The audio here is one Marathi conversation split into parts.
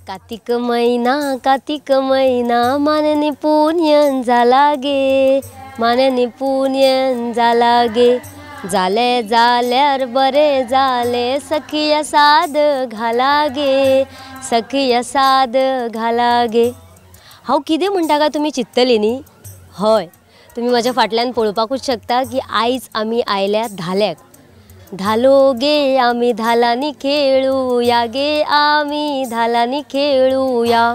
कार्तिक महिना माननी पुण्यन झाला गे, माननी पुण्यन झाला गे, जाले जाल्यार बरे जाले, सखिया साद घाला गे, सखिया साद घाला गे। हांव कितें म्हणटा काय तुमी चित्तली न्ही? हय, तुमी म्हज्या फाटल्यान पळोवपाकूच शकता की आयज आमी आयल्या धाल्याक। धालो गे आमी धालांनी खेळुया गे, आमी धालांनी खेळुया।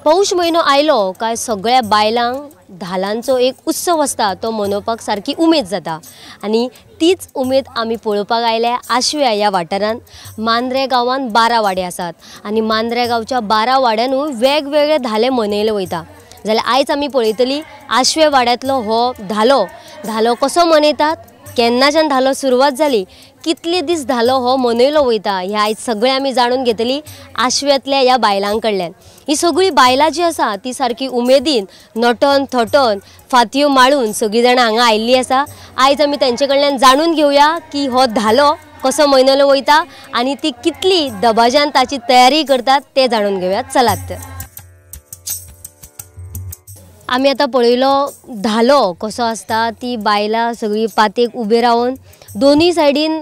पौष म्हयनो आयलो काय सगळ्या बायलांक धालांचो एक उत्सव आसता तो मनोवपाक सारकी उमेद जाता। आनी तीच उमेद आमी पळोवपाक आयल्या आशव्या ह्या वाठारांत। मांद्रे गांवांत 12 वाडे आसात आनी मांद्रे गांवच्या 12 वाड्यांनूय वेगवेगळे धाले मनयले वयता। जाल्यार आयज आमी पळयतली आशवे वाड्यांतलो हो धालो कसो मनयतात, केन्नाच्यान धालो सुरवात जाली, कितले दीस धालो हो मनयलो वयता, हें आयज सगळें आमी जाणून घेतली आशव्यातल्या ह्या बायलां कडल्यान। ही सगळी बायलां जी आसा ती सारकी उमेदीन नटन थटन फातयो माळून सगळीं जाणां हांगा आयिल्लीं आसा। आयज आमी तेंचे कडल्यान जाणून घेवया की हो धालो कसो मनयलो वयता आनी ती कितली दबाज्यान ताची तयारी करतात तें जाणून घेवया, चलात तर। आमी आतां पळयलो धालो कसो आसता, ती बायलां सगळीं पातेक उबे रावन दोनी सायडीन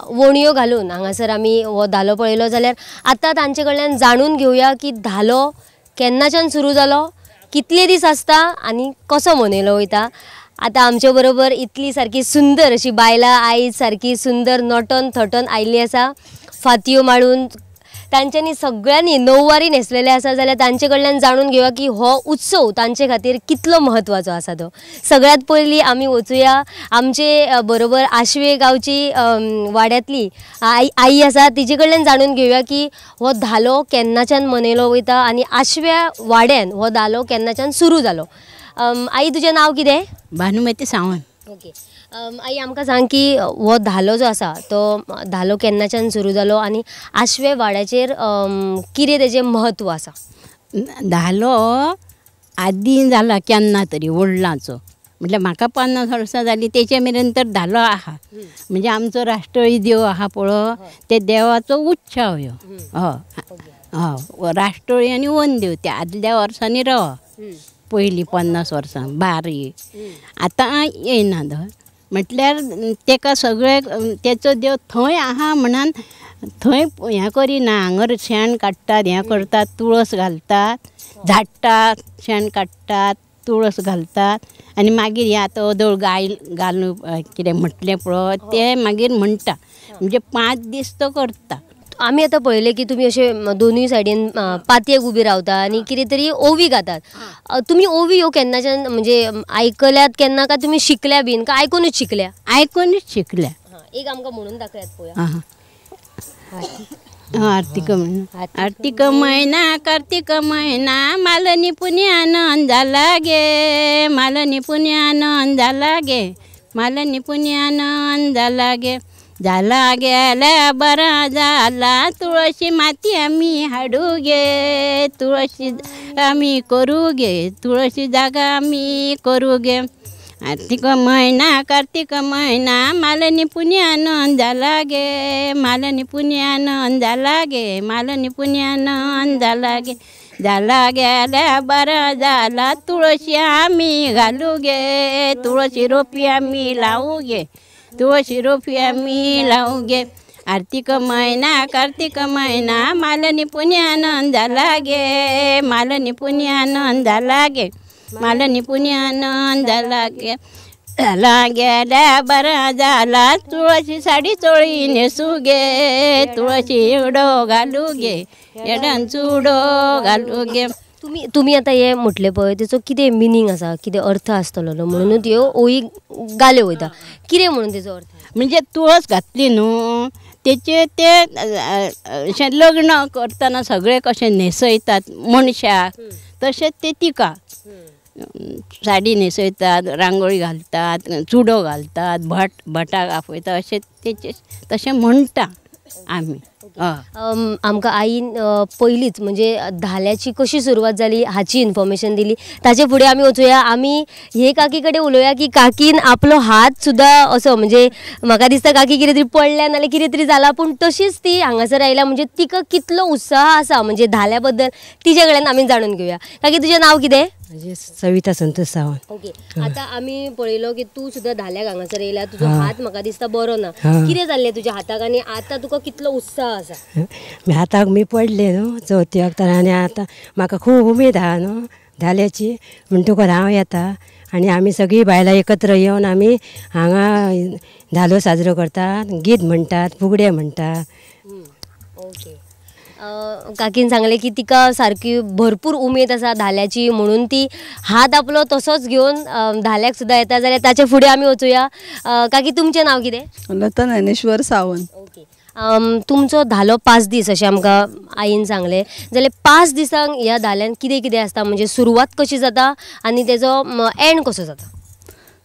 वणयो घालून हांगासर आमी हो धालो पळयलो। जाल्यार आतां तांचे कडल्यान जाणून घेवया की धालो केन्नाच्यान सुरू जालो, कितले दीस आसता आनी कसो मनयलो वयता। आतां आमचे बरोबर इतली सारकी सुंदर अशी बायलां आयज सारकी सुंदर नटन थटन आयिल्लीं आसा, फातयो माळून तांच्यांनी सगळ्यांनी नववारी न्हेसलेले आसा। जाल्यार तांचे कडल्यान जाणून घेवया की हो उत्सव तांचे खातीर कितलो म्हत्वाचो आसा तो। सगळ्यात पयलीं आमी वचुया आमचे बरोबर आशवे गांवची वाड्यांतली आई आसा, तिचे कडल्यान जाणून घेवया की हो धालो केन्नाच्यान मनयलो वयता आनी आशव्या वाड्यान हो धालो केन्नाच्यान सुरू जालो। आई, तुजें नांव कितें? भानुमती सावंत। ओके आई, आमकां सांग की हो धालो जो आसा तो धालो केन्नाच्यान सुरू जालो आनी आशवे वाड्याचेर कितें तेजें म्हत्व आसा? धालो आदीं जाला केन्ना तरी वडिलांचो, म्हटल्यार म्हाका 50 वर्सां जालीं तेचे मेरेन तर धालो आहा। म्हणजे आमचो राष्ट्रीय देव आहा पळय ते देवाचो उत्सव ह्यो। हय, राष्ट्रीय आनी वन देव ते आदल्या वर्सांनी राव पयलीं 50 वर्सां बारी आतां येयना धर। म्हटल्यार तेका सगळे तेचो देव थंय आहा म्हणून थंय हें करिना, हांगर शेण काडटात, हें करतात, तुळस घालतात, झाडटात, शेण काडटात, तुळस घालतात आनी मागीर हें आतां ओदळ घालून कितें म्हटलें पळय तें मागीर म्हणटा, म्हणजे 5 दीस तो करता। आमी आतां पळयलें की तुमी अशे दोनूय सायडीन पातयेक उबी रावता आनी कितें तरी ओवी गातात। तुमी ओवी ह्यो केन्नाच्यान म्हणजे आयकल्यात केन्ना काय तुमी शिकल्या बीन काय आयकूनच शिकल्या? आयकूनच शिकल्या। एक आमकां म्हणून दाखयात पळोवया। कार्तिक महिना कार्तिक महिना मालनी पुण्यान झाला गे, मालनी पुण्यान झाला गे, मालनी पुण्यान झाला गे, झाला गेल्या बरा झाला, तुळशी माती आम्ही हाडू गे, तुळशी आम्ही करू गे, तुळशी जागा आम्ही करू गे। कार्तिक महिना मालनी पुण्यान झाला गे, मालनी पुण्यान झाला गे, मालनी पुण्यान झाला गे, झाला गेल्या बरा झाला, तुळशी आम्ही घालू गे, तुळशी रोपी आम्ही लावू गे, तुळशी रोपी आम्ही लावू गे। कार्तिक महिना मालनी पुण्यान झाला गे, मालनी पुण्यान झाला गे, मालनी पुण्यान झाला गे, झाला गेल्या बरा झाला, तुळशी साडी चोळी नेसू गे, तुळशी एवढो घालू गे, एडान चुडो घालू गे। तुम्ही आता हे म्हटले पळय तेचो कितें मिनींग आसा, कितें अर्थ आसतलो म्हणून ह्यो ओळी घाल्यो वयता, कितें म्हणून तेचो अर्थ? म्हणजे तुळस घातली न्हू तेचे ते अशें लग्न करतना सगळे कशें न्हेसयतात मनशाक तशेंच ते तिका साडी न्हेसयतात, रांगोळी घालतात, चुडो घालतात, भटाक आफयतात, अशें तेचे तशें म्हणटा आमी। आमकां आईन पयलींच म्हणजे धाल्याची कशी सुरवात जाली हाची इन्फॉर्मेशन दिली. ताचे फुडें आमी वचुया. आमी हे काकी कडेन उलोवया की काकीन आपलो हात सुद्दां असो म्हणजे म्हाका दिसता काकी कितें तरी पडल्या नाल्यार कितें तरी जाला पूण तशीच ती हांगासर आयल्या. म्हणजे तिका कितलो उत्साह आसा म्हणजे धाल्या बद्दल तिचे कडल्यान आमी जाणून घेवया. काकी तुजें नांव कितें? म्हणजे सविता संतोष सावंत. ओके. आता आमी पळयलो की तू सुद्दां धाल्याक हांगासर येयला. तुजो हात म्हाका दिसता बरो ना. कितें जाल्लें तुज्या हाताक आनी आतां तुका कितलो उत्साह आसा? हाताक मी पडले न्हू चवथी वखदार आनी आतां म्हाका खूब उमेद आहा न्हू धाल्याची. म्हणटकूच हांव येता आनी आमी सगळीं बायलां एकत्र येवन आमी हांगा धालो साजरो करतात, गीत म्हणटात, फुगडे म्हणटात. ओके. काकीन सांगलें की तिका सारकी भरपूर उमेद आसा धाल्याची म्हणून ती हात आपलो तसोच घेवन धाल्याक सुद्दां येता. जाल्यार ताचे फुडें आमी वचुया. काकी तुमचें नांव कितें? लता ज्ञानेश्वर सावंत. ओके. तुमचो धालो 5 दीस अशें आमकां आईन सांगलें. जाल्यार 5 दिसांक ह्या धाल्यान कितें कितें आसता म्हणजे सुरवात कशी जाता आनी तेजो एंड कसो जाता?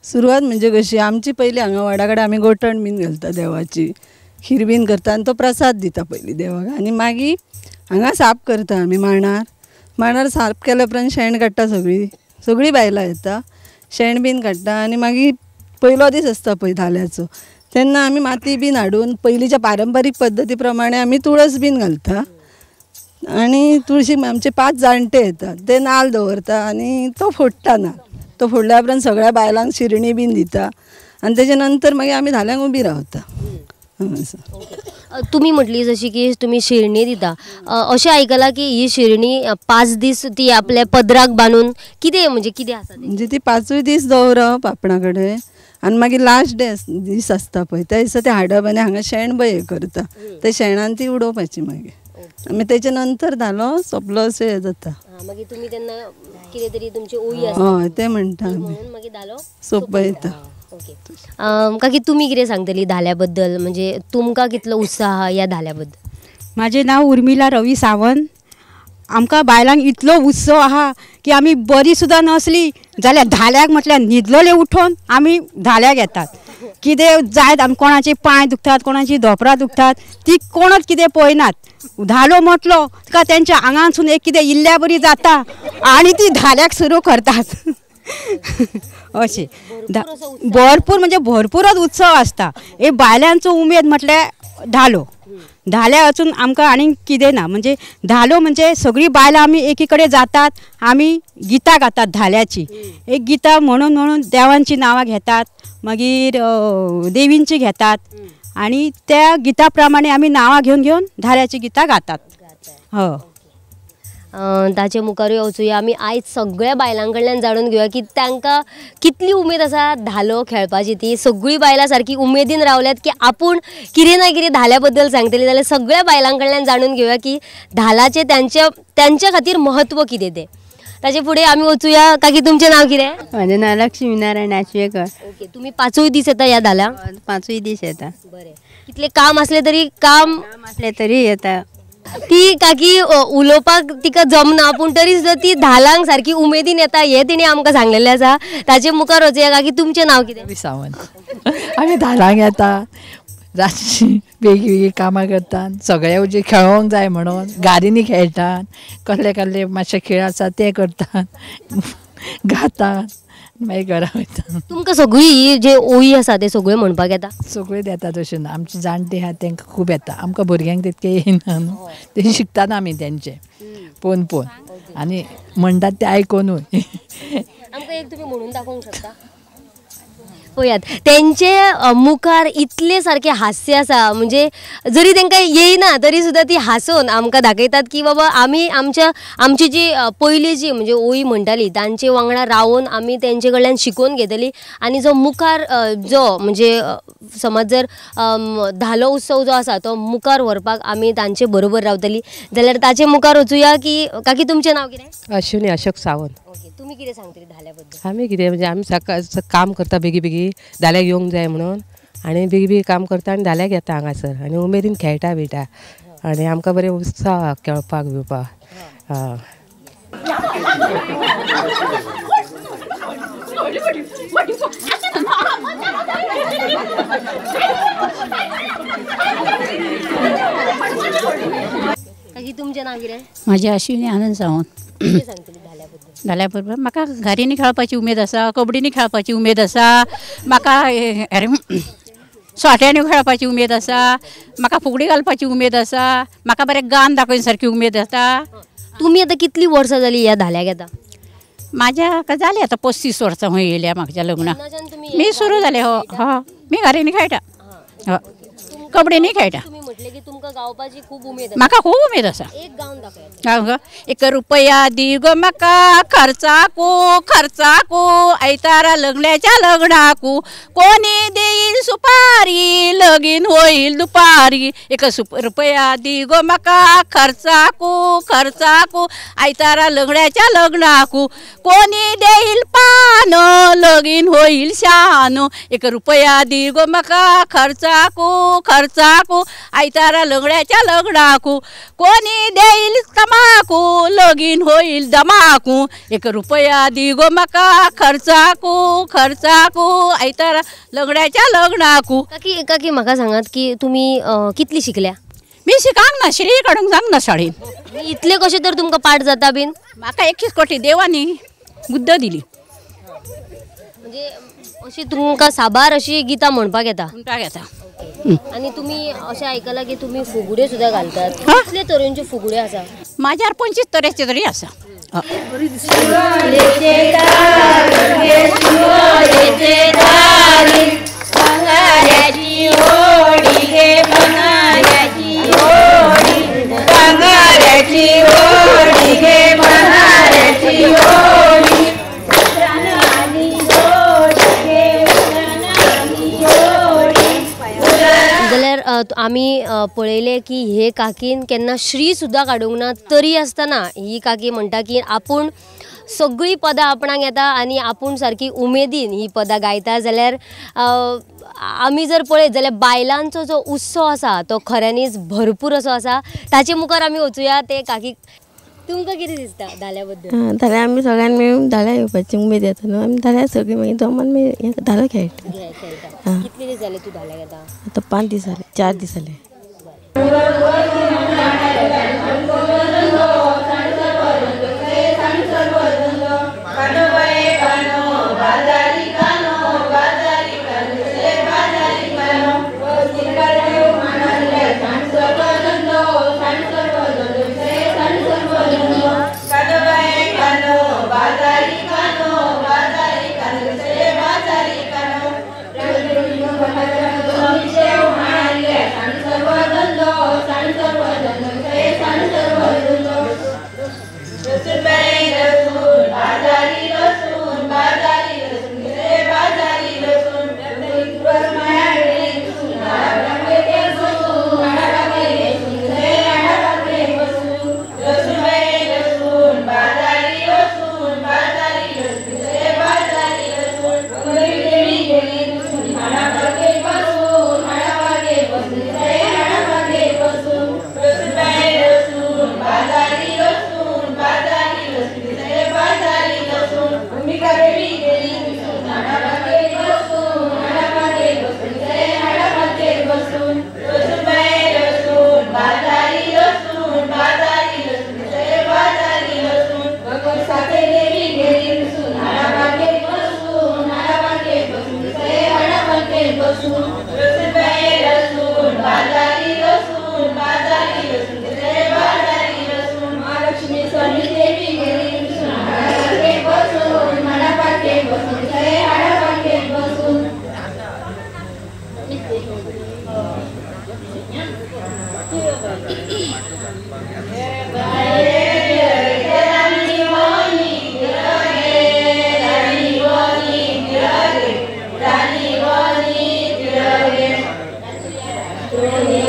सुरवात म्हणजे कशी आमची पयलीं हांगा वाडा कडेन आमी गोठण बीन घालता देवाची, खीर बीन करता आनी तो प्रसाद दिता पयलीं देवाक. आनी मागीर हांगा साप करता आमी मांडार साप केल्या उपरांत शेण काडटा. सगळीं बायलां येता, शेण बीन काडटा आनी मागीर पयलो दीस आसता पळय धाल्याचो तेन्ना आमी माती बीन हाडून पयलींच्या पारंपारीक पद्दती प्रमाणे आमी तुळस बीन घालता. आनी तुळशी आमचे 5 जाणटे येतात ते नाल्ल दवरता आनी तो फोडटा नाल्ल. तो फोडल्या उपरांत सगळ्या बायलांक शिरणी बीन दिता आनी तेजे नंतर मागीर आमी धाल्यांक उबी रावता. तुम्ही म्हटली जशी की तुम्ही शिरणी दिता. अशें आयकलां की ही शिरणी 5 दीस ती आपल्या पदराक बांदून कितें म्हणजे कितें आसा म्हणजे ती 5 दीस दवरप आपणा कडेन आनी मागीर लास्ट दीस आसता पळय त्या दिसा ते हाडप आनी हांगा शेण हे करता ते शेणान ती उडोवपाची मागीर आमी तेजे नंतर धालो सोंपलो अशें जाता. मागीर तुमी तेन्ना कितें तरी तुमची ओई आसा हय ते म्हणटा म्हणून मागीर धालो सोंपयता. ओके. काकी तुमी कितें सांगतली धाल्या बद्दल म्हणजे तुमकां कितलो उत्साह आहा ह्या धाल्या बद्दल? माझे नाव उर्मिला रवी सावंत. आमकां बायलांक इतलो उत्सव आहा की आमी बरी सुद्दां नसली जाल्यार धाल्याक म्हटल्यार न्हिदलोले उठोन आमी धाल्याक येतात. कितें जायत आमी कोणाचे पांय दुखतात, कोणाची धोपरां दुखतात, ती कोणच कितें पळयनात. धालो म्हटलो का तेंच्या आंगांसून एक कितें इल्ल्या बरी जाता आनी ती धाल्याक सुरू करतात. अशें भरपूर म्हणजे भरपूरच उत्सव आसता. हे बायलांचो उमेद म्हटल्यार धालो. धाल्या वचून आमकां आनी कितें ना म्हणजे धालो म्हणजे सगळीं बायलां आमी एकी कडेन जातात, आमी गितां गातात धाल्याची. एक गितां म्हणून देवांची नांवां घेतात, मागीर देवींची घेतात आनी त्या गिता प्रमाणे आमी नांवां घेवन धाल्याची गितां गातात. हो. ताचे मुखार वचुया. आमी आयज सगळ्या बायलां कडल्यान जाणून घेवया की तांकां कितली उमेद आसा धालो खेळपाची. ती सगळीं बायलां सारकी उमेदीन रावल्यात की आपूण कितें ना कितें धाल्या बद्दल सांगतली. जाल्यार सगळ्या बायलां कडल्यान जाणून घेवया की धालाचे त्यांच्या खातीर महत्व कितें तें. ताचे फुडें आमी वचुया. काकी तुमचें नांव कितें? म्हजें नांव लक्ष्मीनारायण आचवेकर. ओके. तुमी 5 दीस येता ह्या धाल्याक? 5 दीस येता. बरें. कितले काम असले तरी काम असले तरी येता. ती काकी उलोवपाक तिका जमना पूण तरी सुद्दां ती धालांक सारकी उमेदीन येता हे तिणें आमकां सांगलेलें आसा. ताचे मुखार वचुया. काकी तुमचें नांव कितें? सावंत. आमी धालांक येता, रातची वेगळी कामां करतात, सगळे उजे खेळोंक जाय म्हणून गाडीनी खेळटात, कसले मातशे खेळ आसा ते करतात, गातात, मागीर घरा वयता. तुमकां सगळी जे ओई आसा ते सगळे म्हणपाक येता? सगळे येतात अशें ना. आमचे जाणटे आहा तांकां खूब येता. आमकां भुरग्यांक तितके येयना न्हू. ते शिकतात आमी तेंचे पळोवन आनी म्हणटात ते आयकोनूय. आमकां एक तुमी म्हणून दाखोवंक शकता? पळयात तेंचे मुखार इतले सारखे हास्य आसा म्हणजे जरी तांकां येयना तरी सुद्दां ती हांसून आमकां दाखयतात की बाबा आमी आमची जी पयली जी म्हणजे ओई म्हणटाली तांचे वांगडा रावून आमी तेंचे कडल्यान शिकून घेतली आनी जो मुखार जो म्हणजे समज जर धालो उत्सव जो आसा तो मुखार व्हरपाक आमी तांचे बरोबर रावतली. जाल्यार ताचे मुखार वचुया की काकी तुमचें नांव कितें? अश्विनी अशोक सावंत. ओके. तुमी कितें सांगतली धाल्या बद्दल? आमी कितें म्हणजे आमी सकाळ काम करता बेगी धाल्याक येवंक जाय म्हणून आनी बेगी काम करता आनी धाल्याक येता हांगासर आनी उमेदीन खेळटा बिळटा आनी आमकां बरें उत्साह खेळपाक बिवपाक. तुमचें नांव कितें? माझ्या अश्विनी आनंद सावंत. कितें सांगतली धाल्या बद्दल? धाल्या बरोबर म्हाका घारीनी खेळपाची उमेद आसा, कबड्डीनी खेळपाची उमेद आसा, म्हाका सोट्यांनी खेळपाची उमेद आसा, म्हाका फुगडी घालपाची उमेद आसा, म्हाका बरें गान दाखोवन सारकी उमेद आसा. तुम्ही आता कितली वर्सां जाली ह्या धाल्याक येता? म्हाज्या जाली आतां 35 वर्सां खंय येयल्या म्हाज्या लग्नाक. तेन्नाच्यान तुम्ही मी सुरू जालें. हो हो मी घारीनी खेळटा. हो कबड्डीनी खेळटा. तुम्ही म्हटले की तुमकां गावपाची खूब उमेद आसा. म्हाका खूब उमेद आसा. एक गावन दाखया. 1 रुपया दी गो म्हाका खर्चाकू खर्चाकू आयतारा लग्नाच्या लग्नाकू कोणी देईल सुपारी लगीन होईल दुपारी. 1 रुपया दी गो म्हाका खर्चाकू खर्चाकू आयतारा लग्नाच्या लग्नाकू कोणी देईल पान लगीन होईल शान. 1 रुपया दी गो म्हाका खर्चाकू खर्चाकू आयतारा लग्नाच्या लग्नाकू कोणी देईल तमाकू लगीन होईल दमाकू. 1 रुपया दी गो म्हाका खर्चाकू खर्चाकू आयतारा लग्नाच्या लग्नाकू. काकी काकी म्हाका सांगात की तुम्ही कितली शिकल्या? मी शिकांक ना, श्री काडूंक जांक ना शाळेन. इतले कशे तर तुमकां पाठ जाता बीन? म्हाका 21 कोटी देवानी बुद्ध दिली. म्हणजे अशी तुमकां साबार अशी गितां म्हणपाक येता? म्हणपाक येता. आणि तुम्ही अशें आयकलां की तुम्ही फुगड्यो सुद्दां घालतात. कितले तरेच्यो फुगड्यो आसा? म्हाज्यार 25 तरेचे तरी आसा. जाल्यार आमी पळयले की हे काकीन केन्ना श्री सुद्दां काडूंक ना, तरी आसतना ही काकी म्हणटा की आपूण सगळी पदां आपणाक येता आनी आपूण सारकी उमेदीन ही पदां गायता. जाल्यार आमी जर पळयत जाल्यार बायलांचो जो उत्सव आसा तो खऱ्यांनीच भरपूर असो आसा. ताचे मुखार आमी वचुया ते काकीक. तुमकां कितें दिसता धाल्या बद्दल? धाल्या आमी सगळ्यान मेळून धाल्या येवपाची उमेद येता न्हू. आमी धाल्या सगळीं मागीर जमून धालो खेळटा. कितले दीस जाले तूं धाल्याक येता? आतां 5 दीस जाले, 4 दीस जाले. रानी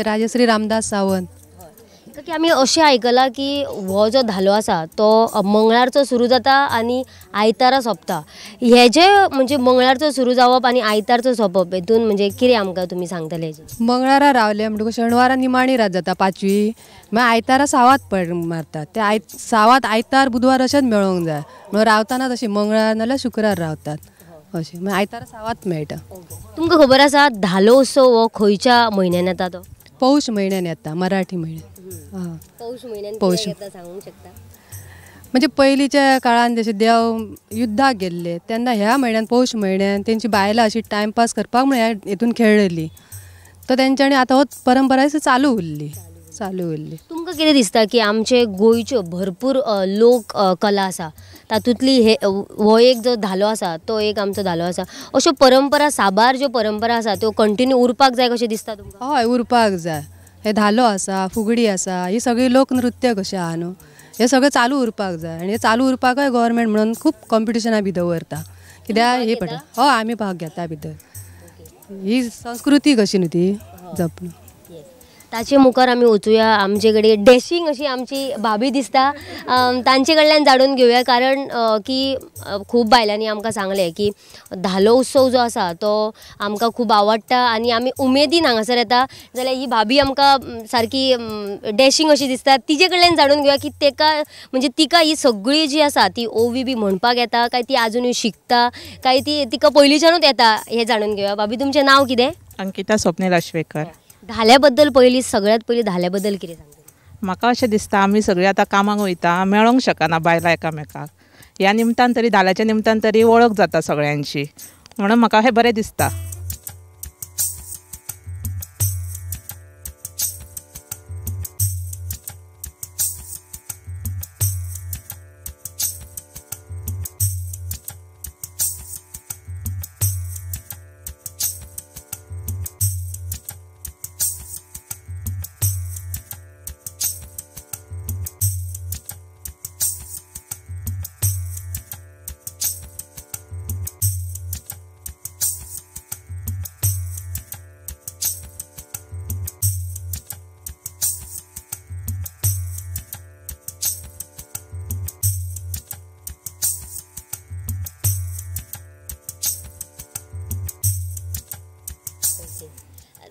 आमचे राजश्री रामदास सावंत. की आमी अशें आयकलां की हो जो धालो आसा तो मंगळारचो सुरू जाता आनी आयतारा सोंपता. हे जे म्हणजे मंगळारचो सुरू जावप आनी आयतारचो सोंपप हेतून म्हणजे कितें आमकां तुमी सांगतले हेजें? मंगळारा रावले म्हणटकूच शेनवारा निमाणी रात जाता 5वी, मागीर आयतारा सावात मारतात. ते सावात आयतार बुधवार अशेंच मेळोंक जाय म्हणून रावतना तशी मंगळार नाल्यार शुक्रार रावतात अशें. मागीर आयतारा सावात मेळटा. तुमकां खबर आसा धालो उत्सव हो खंयच्या म्हयन्यान येता? तो पौष म्हयन्यान येता, मराठी म्हयन्यान. पौष म्हयन्यान पौष येता सांगूंक शकता? म्हणजे पयलींच्या काळान जशे देव युद्धाक गेल्ले तेन्ना ह्या म्हयन्यान पौष म्हयन्यान तेंची बायलां अशी टायमपास करपाक म्हण ह्या हितून खेळलेली. तर तेंच्यांनी आतां हो परंपरा चालू उरली. तुमकां कितें दिसता की आमचे गोंयच्यो भरपूर लोक कला आसा तातूंतली हो एक जो धालो आसा तो एक आमचो धालो आसा, अश्यो परंपरा साबार ज्यो परंपरा आसा त्यो कंटिन्यू उरपाक जाय कशें दिसता तुमकां? हय, उरपाक जाय. हे धालो आसा, फुगडी आसा, ही सगळी लोकनृत्य कशें आहा न्हू, हे सगळें चालू उरपाक जाय. आनी हे चालू उरपाकय गव्हर्मेंट म्हणून खूब कॉम्पिटिशनां बी दवरता. कित्याक हे पडटा हय आमी भाग घेता भितर. ही संस्कृती कशी न्हू ती जपणूक. ताचे मुखार आमी वचुया. आमचे कडेन डॅशिंग अशी आमची भाभी दिसता, तांचे कडल्यान जाणून घेवया. कारण की खूब बायलांनी आमकां सांगलें की धालो उत्सव जो आसा तो आमकां खूब आवडटा आनी आमी उमेदीन हांगासर येता. जाल्यार ही भाभी आमकां सारकी डॅशिंग अशी दिसता. तिचे कडल्यान जाणून घेवया की तेका म्हणजे तिका ही सगळी जी आसा ती ओवी बी म्हणपाक येता काय ती आजुनूय शिकता काय ती तिका पयलींच्यानूच येता हे जाणून घेवया. भाभी तुमचें नांव कितें? अंकिता स्वप्नील आश्वेकर. धाल्या बद्दल सगळ्यात पयलीं धाल्या बद्दल कितें सांगता? म्हाका अशें दिसता आमी सगळीं आतां कामाक वयता, मेळोंक शकना बायलां एकामेकाक. ह्या निमतान तरी धाल्याच्या निमतान तरी वळख जाता सगळ्यांची, म्हणून म्हाका हें बरें दिसता.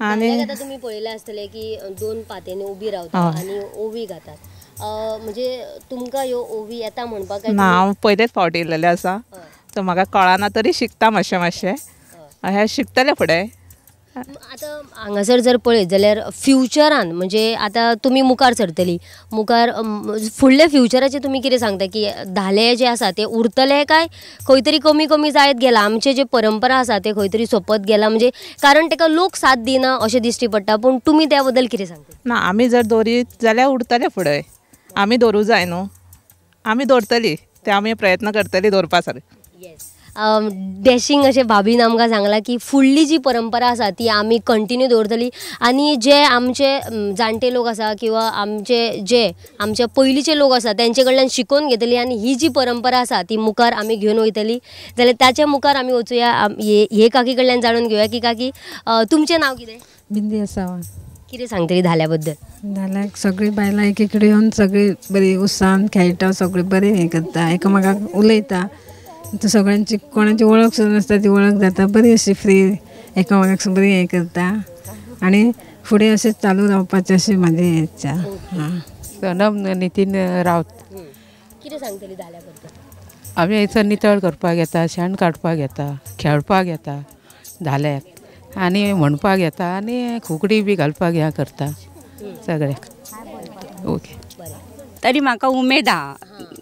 आणि तुम्ही पळयलें आसतलें की 2 पातेंनी उबी रावता आनी ओवी घातात. म्हणजे तुमकां ह्यो ओवी येता म्हणपाक? ना, हांव पयलेच फावट येयलेलें आसा, सो म्हाका कळना तरी शिकता मातशें. हे शिकतलें फुडें. आतां हांगासर जर पळयत जाल्यार फ्युचरान म्हणजे आतां तुमी मुखार सरतली, मुखार फुडल्या फ्युचराचेर तुमी कितें सांगता की धाले जे आसा ते उरतले काय खंय तरी कमी कमी जायत गेला? आमचे जे परंपरा आसा ते खंय तरी सोंपत गेला म्हणजे कारण ताका लोक साथ दिना अशें दिश्टी पडटा. पूण तुमी त्या बद्दल कितें सांगता? ना, आमी जर दवरीत जाल्यार उरतलें फुडें. आमी दवरूं जाय न्हू, आमी दवरतली, ते आमी प्रयत्न करतली दवरपा सारकें. डॅशिंग अशें भाभीन आमकां सांगलां की फुडली जी परंपरा आसा ती आमी कंटिन्यू दवरतली आनी जे आमचे जाणटे लोक आसा किंवा आमचे पयलींचे लोक आसा तेंचे कडल्यान शिकून घेतली आनी ही जी परंपरा आसा ती मुखार आमी घेवन वयतली. जाल्यार ताच्या मुखार आमी वचुया. हे काकी कडल्यान जाणून घेवया की काकी तुमचें नांव कितें? बिंदी सावंत. कितें सांगतली धाल्या बद्दल? धाल्याक सगळीं बायलां एक कडेन येवन सगळीं बरी उत्साहान खेळटा, सगळीं बरें हें करता, एकामेकाक उलयता. सगळ्यांची कोणाची वळख सुद्दां नासता ती वळख जाता, बरी अशी फ्री एकामेकाक बरी हें करता आनी फुडें अशें चालू रावपाचें अशी म्हाजी इच्छा. सनम नितीन रावत. कितें सांगतली धाल्या बद्दल? आमी हयसर नितळ करपाक येता, शेण काडपाक येता, खेळपाक येता धाल्याक आनी म्हणपाक येता आनी फुगडी बी घालपाक हें करता सगळ्याक. ओके. तरी म्हाका उमेद आहा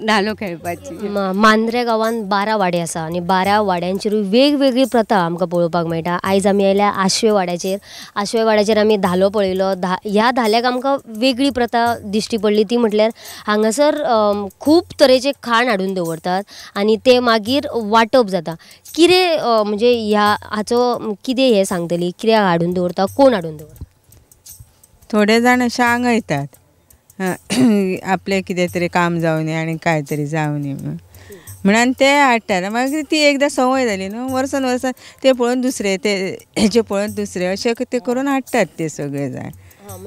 धालो खेळपाची. मांद्रे गांवांत 12 वाडे आसा आनी 12 वाड्यांचेरूय वेगवेगळी प्रथा आमकां पळोवपाक मेळटा. आयज आमी आयल्या आशवे वाड्याचेर आमी धालो पळयलो. ह्या धाल्याक आमकां वेगळी प्रथा दिश्टी पडली ती म्हटल्यार हांगासर खूब तरेचे खाण हाडून दवरतात आनी ते मागीर वांटप जाता. कितें म्हणजे हाचो कितें हें सांगतली, कित्याक हाडून दवरता, कोण हाडून दवरता? थोडे जाण अशे आंगयतात आपले कितें तरी काम जावं न्ही आनी काय तरी जावं न्ही म्हणून ते हाडटात. मागीर ती एकदां संवय जाली न्हू, वर्सान वर्सान ते पळोवन दुसरे, ते हेचे पळोवन दुसरे अशें ते करून हाडटात ते सगळे जाण.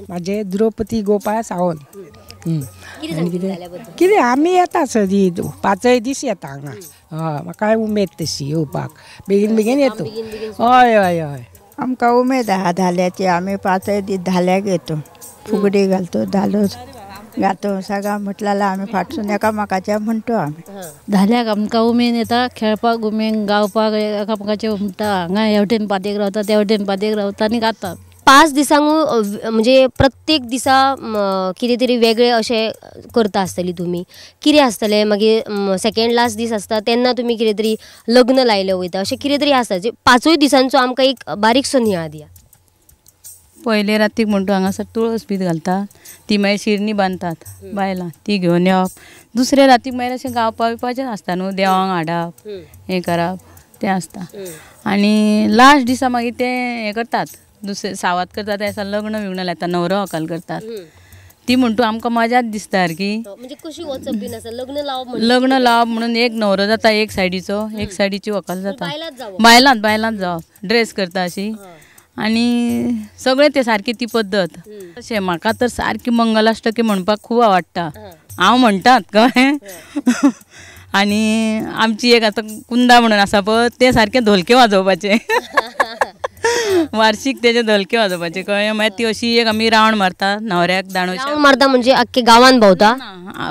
माझे द्रौपदी गोपाळ सावंत. आनी कितें आमी येता सदी 5 दीस येता हांगा. हय म्हाका उमेद तशी येवपाक बेगीन बेगीन येता. हय हय हय आमकां उमेद आहा धाल्याची. आमी 5 दीस धाल्याक येतो, फुगडी घालतो, धालो गातो सगळा म्हटल्यार आमी फाटसून एकामेकाचे म्हणतो. आमी धाल्याक आमकां उमेद येता, खेळपाक उमेद, गावपाक एकामेकाचे म्हणटा. हांगा हेवटेन पादेक रावता, त्या वटेन पादेक रावता आनी गातात. 5 दिसांक म्हणजे प्रत्येक दिसा कितें तरी वेगळे अशें करता आसतली तुमी. कितें आसतलें मागीर सेकंड लास्ट दीस आसता तेन्ना तुमी कितें तरी लग्न लायले वयता अशें कितें तरी आसता. 5 दिसांचो आमकां एक बारीकसो नियाळ दिया. पयले रातीक म्हणटा हांगासर तुळस बीत घालतात, ती मागीर शिरणी बांदतात बायलां, ती घेवन येवप. दुसऱ्या रातीक मागीर अशें गावपा बिवपाचें आसता न्हू, देवांक हाडप हें करप तें आसता. आनी लास्ट दिसा मागीर तें हें करतात, दुसरें सावत करतात, तें आसा लग्न बिग्न लायतात, न्हवरो व्हंकल करतात. ती म्हणटा आमकां मजाच दिसता सारकी. म्हणजे कशी वचप बीन आसा लग्न लावप म्हणून एक न्हवरो जाता एक सायडीचो, एक सायडीची व्हंकल जाता. बायलांत जावप ड्रेस करता अशी. आनी सगळें तें सारकी ती पद्दत. अशें म्हाका तर सारकी मंगलाश्टकी म्हणपाक खूब आवडटा. हांव म्हणटात कळ्ळें. आनी आमची एक आतां कुंदा म्हणून आसा पळय, तें सारकें धोलके वाजोवपाचें. वार्षिक तेजे धोलके वाजोवपाचे कळ्ळें. मागीर ती अशी एक आमी रावंड मारता न्हवऱ्याक दाणोश्याक मारता. म्हणजे आख्खे गांवान भोंवता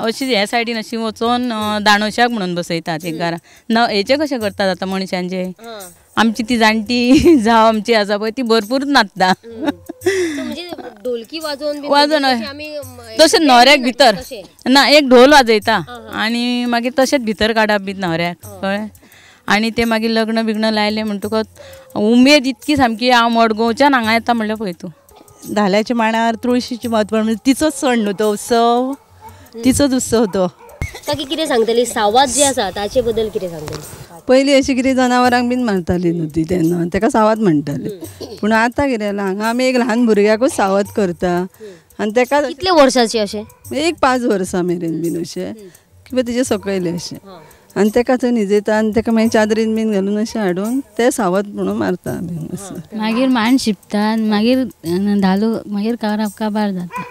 अशी ह्या सायडीन अशी वचोन दाणोश्याक म्हणून बसयतात एक घरा. हेचे कशें करतात आतां मनशांचे. आमची ती जाणटी जाव आमची आसा पळय ती भरपूर नाचता. ढोलकी वाजोवन तशें न्हवऱ्याक भितर ना एक ढोल वाजयता आनी मागीर तशेंच भितर काडप बी न्हवऱ्याक कळ्ळें. आनी ते मागीर लग्न बिग्न लायलें म्हणटकच उमेद इतकी सामकी हांव मडगांवच्यान हांगा येता म्हणल्यार पळय तूं. धाल्याच्या मांडार तुळशीची म्हत्व म्हणजे तिचोच सण न्हू तो उत्सव, तिचोच उत्सव तो. ताकी कितें सांगतली सावात जी आसा ताचे बद्दल कितें सांगतली. पयलीं अशी कितें जनावरांक बीन मारताली न्हू ती तेन्ना, ताका सावत म्हणटाली. पूण आतां कितें जालां हांगा आमी एक ल्हान भुरग्याकूच सावत करता आनी ताका कितले वर्साची अशें एक 5 वर्सां मेरेन बीन अशें किंवा तेजे सकयले अशें. आनी ताका थंय न्हिजयता आनी ताका मागीर चादरीन बीन घालून अशें हाडून ते सावत म्हणून मारता आमी असं. मागीर मांड शिंपतात, मागीर धालो मागीर काबार जाता.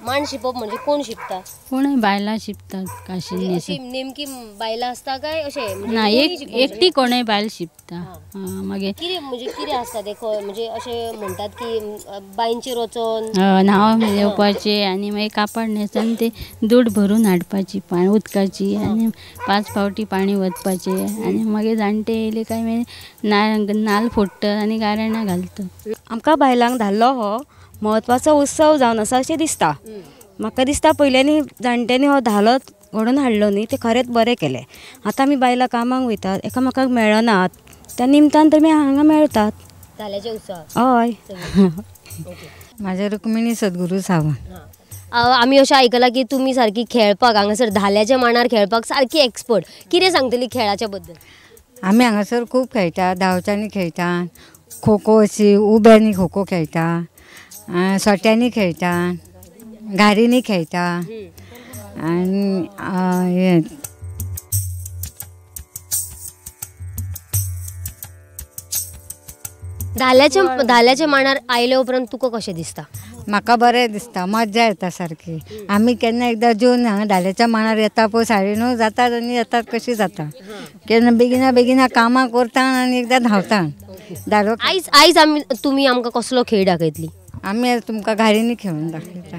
मांड शिंपप म्हणजे कोण शिंपता. कोण बायलां शिंपतात काशी. नेमकी बायलां आसता काय अशें ना एकटी कोणय बायल शिंपता. मागीर कितें आसता ते म्हणजे अशें म्हणटात की बांयचेर वचोन न्हांव येवपाचें आनी मागीर कापड न्हेसून ते दूद भरून हाडपाची उदकाची आनी 5 फावटी पाणी वचपाचें. आनी मागीर जाणटे येयले काय मागीर नाल्ल फोडटात आनी गाराणा घालतात. आमकां बायलांक धालो हो म्हत्वाचो उत्सव जावन आसा अशें दिसता. म्हाका दिसता पयल्यांनी जाणट्यांनी हो धालो घडोवन हाडलो न्ही ते खरेंच बरें केलें. आतां आमी बायलां कामाक वयतात, एकामेकाक मेळनात, त्या निमतान तुमी हांगा मेळतात धाल्याच्या उत्सवाक. हय. म्हाजे रुक्मिणी सद्गुरू सावंत. आमी अशें आयकलां की तुमी सारकी खेळपाक हांगासर धाल्याच्या मांडार खेळपाक सारकी एक्सपर्ट. कितें सांगतली खेळाच्या बद्दल. आमी हांगासर खूब खेळटा, धांवच्यांनी खेळटा, खो खो अशी उब्यांनी खो खो खेळटा, सोट्यांनी खेळटा, घारींनी खेळटा आनी हे धाल्याच्या मांडार आयले उपरांत तुका कशें दिसता. म्हाका बरें दिसता, मज्जा येता सारकी. आमी केन्ना एकदां जेवन हांगा धाल्याच्या मांडार येता पळय 9:30 जातात आनी येतात कशी जाता. केन्ना बेगिना कामां करता आनी एकदां धांवता धालो. आयज तुमी आमकां कसलो खेळ दाखयतली. आमी तुमकां घारींनी खेळून दाखयता.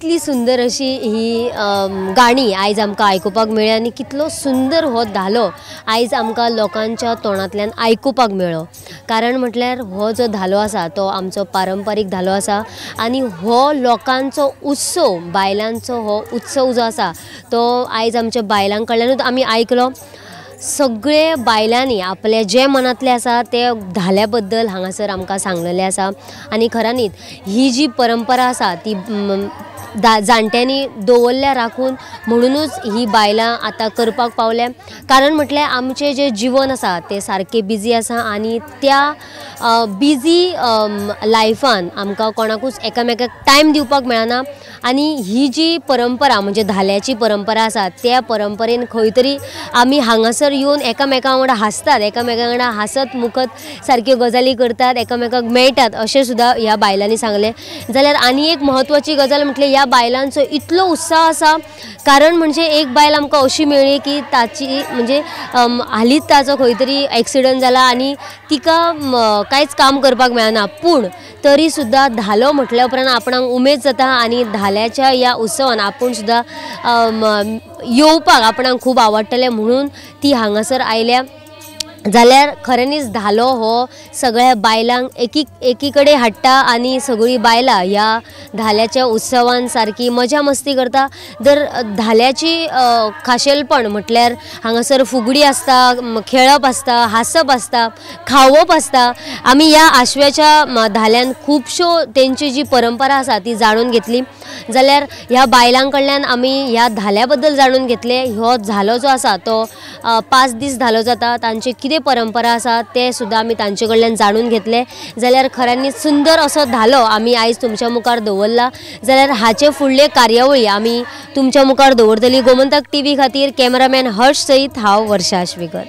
कितली सुंदर अशी ही गाणी आयज आमकां आयकुपाक मेळ्ळी आनी कितलो सुंदर हो धालो आयज आमकां लोकांच्या तोंडांतल्यान आयकुपाक मेळ्ळो. कारण म्हटल्यार हो जो धालो आसा तो आमचो पारंपारीक धालो आसा आनी हो लोकांचो उत्सव, बायलांचो हो उत्सव जो आसा तो आयज आमच्या बायलां कडल्यानूच आमी आयकलो. सगळे बायलांनी आपले जे मनांतले आसा ते धाल्या बद्दल हांगासर आमकां सांगलेले आसा. आनी खऱ्यांनीच ही जी परंपरा आसा ती जाणट्यांनी दवरल्या राखून म्हणूनच ही बायलां आतां करपाक पावल्या. कारण म्हटल्यार आमचें जें जीवन आसा तें सारकें बिजी आसा आनी त्या बिजी लायफान आमकां कोणाकूच एकामेकाक टायम दिवपाक मेळना. आनी ही जी परंपरा म्हणजे धाल्याची परंपरा आसा त्या परंपरेन खंय तरी आमी हांगासर येवन एकामेकां वांगडा हांसतात, एकामेकां वांगडा हांसत मुखत सारक्यो गजाली करतात, एकामेकाक मेळटात अशें सुद्दां ह्या बायलांनी सांगलें. जाल्यार आनी एक म्हत्वाची गजाल म्हटल्यार ह्या बायलांचो इतलो उत्साह आसा. कारण म्हणजे एक बायल आमकां अशी मेळ्ळी की ताची म्हणजे हालींच ताचो खंय तरी एक्सिडंट जाला आनी तिका कांयच काम करपाक मेळना. पूण तरी सुद्दां धालो म्हटल्या उपरांत आपणाक उमेद जाता आनी धाल्याच्या ह्या उत्सवान आपूण सुद्दां येवपाक आपणाक खूब आवडटलें म्हणून ती हांगासर आयल्या. जाल्यार खऱ्यांनीच धालो हो सगळ्या बायलांक एकी कडेन हाडटा आनी सगळीं बायलां ह्या धाल्याच्या उत्सवान सारकी मजा मस्ती करता. जर धाल्याची खाशेलपण म्हटल्यार हांगासर फुगडी आसता, खेळप आसता, हांसप आसता, खावप आसता. आमी ह्या आशव्याच्या धाल्यान खुबश्यो तेंची जी परंपरा आसा ती जाणून घेतली. जाल्यार ह्या बायलां कडल्यान आमी ह्या धाल्या बद्दल जाणून घेतले. हो धालो जो आसा तो 5 दीस धालो जाता. तांचे कितें परंपरा आसा ते सुद्दां आमी तांचे कडल्यान जाणून घेतले. जाल्यार खऱ्यांनी सुंदर असो धालो आमी आयज तुमच्या मुखार दवरला. जाल्यार हाचे फुडले कार्यावळी आमी तुमच्या मुखार दवरतली. गोमंतक TV खातीर कॅमेरामॅन हर्ष सयत हांव वर्षा आश्वेकर.